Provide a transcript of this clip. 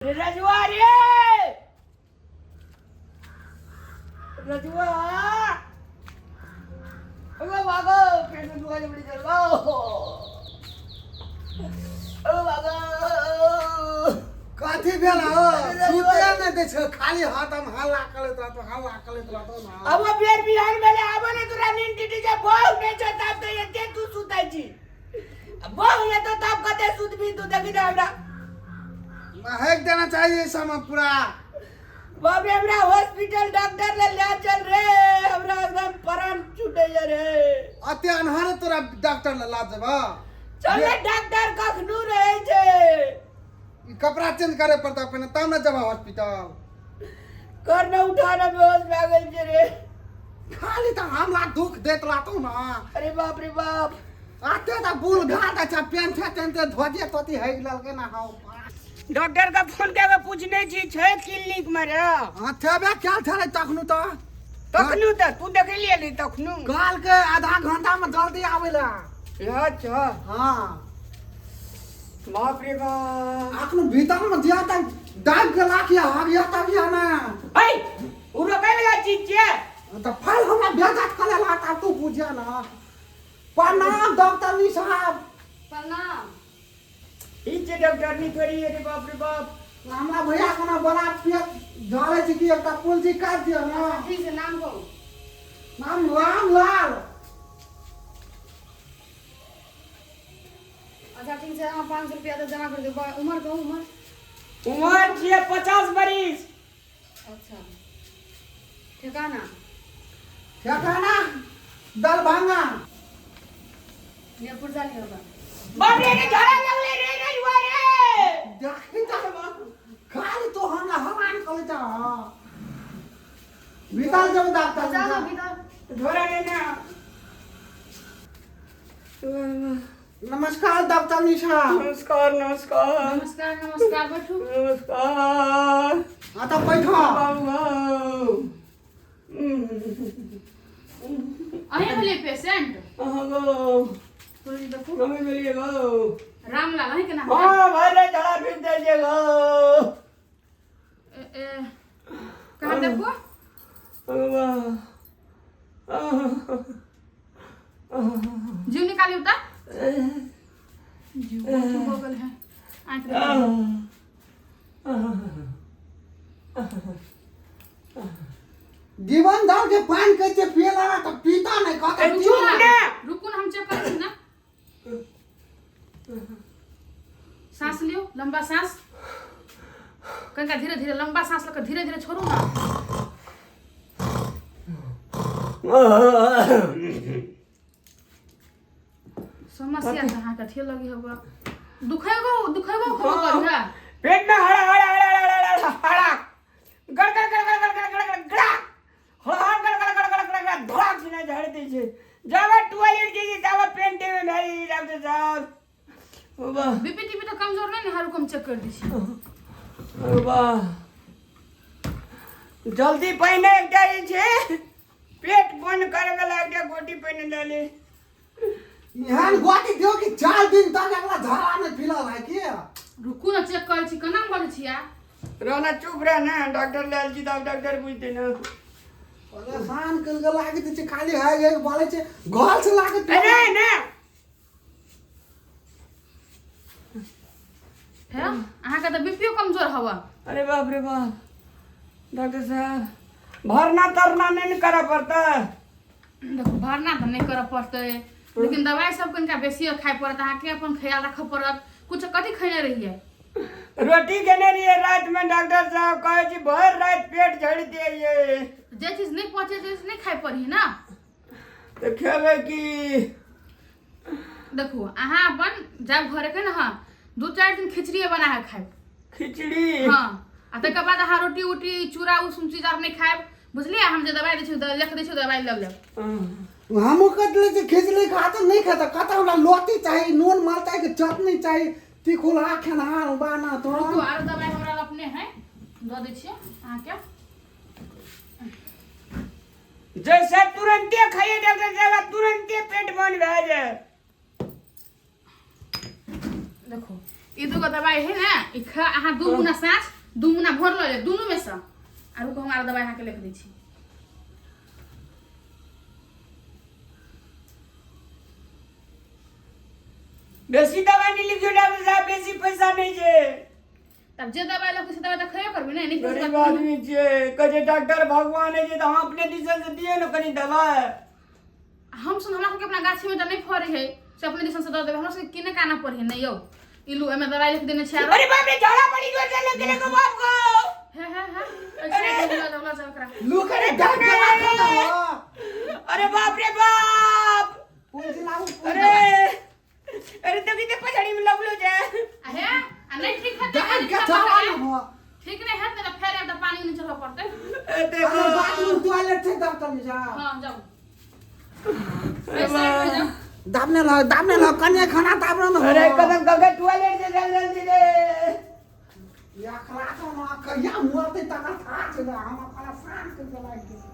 रजुआ रे रजुआ अगो भागो पेट में दुआ जबड़ी चल गो अगो भागो काठी भेला सुते ने दे छ खाली हाथ हम हल्ला करत रहतो ना अब बेर बिहान मेले आबो ने तोरा नींद टीटी जे बहु ने छ तब तो एते तू सुताई छी बहु ये तो तब कते सुत भी तू देखि दे हमरा महक देना चाहिए समय पूरा बाप रे हमरा हॉस्पिटल डॉक्टर ले चल रे हमरा एकदम प्राण छूटे रे अते अनहारे तोरा डॉक्टर ला जेबा चले डॉक्टर कखनु रहे छे कपड़ा चेंज करे पड़ता पहले तब न जबा हॉस्पिटल कर न उठाना बेहोश भ गेल छे रे खाली त हमरा दुख देत लातो ना अरे बाप रे बाप आते त बुल घाट अच्छा पेन थे धोजे तोती है ललके ना हाउ डॉक्टर का फोन के पूछने छी छै क्लिनिक में रे हां थेबे क्या थरे तखनु त तखनु त तू देख लियली तखनु काल के आधा घंटा में जल्दी आवेला अच्छा हां बाप रे बाप अखनु भीतर में दिया त डाल के लाखिया हरिया तब या ना भाई उरो के लगा चीज छे त फाइल हमरा भेजा कले ला त तू बुझिया ना प्रणाम डॉक्टर नी साहब प्रणाम इचे डॉक्टर नी करी रे बाप रे बाप हमरा भैया कोना बड़ा पेट झाले छी कि एकटा पुलजी काट दियो ना ठीक है नाम कहू नाम राम लाल अच्छा ठीक है हम 500 रुपया तो जमा कर दो उम्र कहू उम्र छे 50 बरिस अच्छा ठिकाना ठिकाना दलभंगा नेपुर जानी होगा बाप रे झड़ा लगले रे रजुआ रे देखि त खाली तो हमरा हमान कले त भीतर जब डॉक्टर जाओ भीतर झोरा ले ना नमस्कार डॉक्टर नी साहब नमस्कार नमस्कार नमस्कार नमस्कार बैठो नमस्कार आ त बैठो अहे भले पेशेंट गो थोड़ी देखो मम्मी मिलिए गो रामलाल है के नाम हां भले झड़ा फिर दे जे गो कहां देखो जीव निकाली उता जीव हो गल है आंख जीवन दाल के पानी कैसे पियला त पीता नहीं कहता चुप ना रुको ना हम चेक कर ना सांस लियो लंबा सांस कनका धीरे धीरे लंबा सांस लेकर धीरे धीरे छोड़ो ना समस्या कहाँ का थी लगी होगा दुखेगो खबर है पेट में हड़ा हड़ा हड़ा हड़ा हड़ा गड़ गड़ गड़ गड़ गड़ गड़ गड़ गड़ हड़ा गड़ गड़ गड़ गड़ गड़ गड़ धड़ाक से झाड़ दे छे जब टॉयलेट जी तब पेंटे में मेरी डॉक्टर साहब बाबा बीपी टीपी तो कमजोर नहीं हारू कम चेक कर दी छी बाबा जल्दी पहने एकटा छे पेट बंद करे वाला एकटा गोटी पहने डाले यहाँ गोटी दियो कि 4 दिन तक एकला झाड़ा नहीं फिलल है के रुकू ना चेक कर छी केना बोले छिया रहना चुप रह ना डॉक्टर लाल जी तब डॉक्टर पूछते ना परेशान कल के लागे छे खाली है ये बोले छे घर से लागे अरे ना है अहाँ का तो बीपीओ कमजोर हवा अरे बाप रे बाप डॉक्टर साहब भरना तरना नहीं करा पड़ता देखो भरना तो नहीं कर पड़ते लेकिन दवाई सब कनका बेसी खाए पड़त अहाँ के अपन ख्याल रख पड़त कुछ कथी खैने रहिए रोटी केने रहिए रात में डॉक्टर साहब कहे छी भर रात पेट झड़ते ये जे चीज नहीं पहुंचे जे चीज नहीं खाए पड़ी ना तो खेबे की देखो अहाँ अपन जब घरे के ना हाँ 2-4 दिन खिचड़ी बना के खाए खिचड़ी हाँ आ तक बाद अहाँ रोटी उटी चूड़ा उसम चीज आप नहीं खाए बुझलिए हम जे दवाई दै छी लिख दै छी दवाई लग ले हम कटले छे खिचड़ी खाता नहीं खाता कहता हमरा लोटी चाहिए नून मरचाई के चटनी चाहिए तीखुला खाना बाना तो रुको आरो दवाई हमरा अपने है दो दै छी अहाँ के जैसे तुरंते खाइए डॉक्टर साहब तुरंते पेट बंद भए जाए देखो ई दुगो दवाई है ना ई खा अहाँ 2 मुना साँझ 2 मुना भोर ल ले दुनू में से आरो को हमारा दवाई अहाँ के लिख दै छी बेसी दवाई नहीं लिखियो डॉक्टर साहब बेसी पैसा नहीं छे तब जे दवाई लख से दवाई त खइयो करबे नहीं नहीं गरीब आदमी छे कहे डॉक्टर भगवान है जे तो हम अपने दिसन से दिए न कनी दवाई हम सुन हमरा के अपना गाछी में त नहीं फरे है से अपने दिसन से द देबे हमरा से किने काना पड़ी है नहीं यौ इलू एमे दवाई लिख देने छै अरे बाप रे झाड़ा पड़ी जोर से लेके को बाप को है ऐसे दवाई चल करा लुक रे डर के रखो ना अरे बाप रे बाप पुलिस लाओ अरे तो किते पछाड़ी में लगलो जे अरे आ नहीं ठीक है डर के चला ना ठीक नहीं है तो फेर अब पानी नहीं चढ़ा पड़ते देखो अरे बाथरूम टॉयलेट थे दफ्तर में जा हां जाओ ऐसे हो जाओ दाबने ला कन्या खाना दाबना ना अरे कदम गगे टॉयलेट से जल्दी रे या खला तो ना कहिया मुआते तक था हम अपना शान के चला के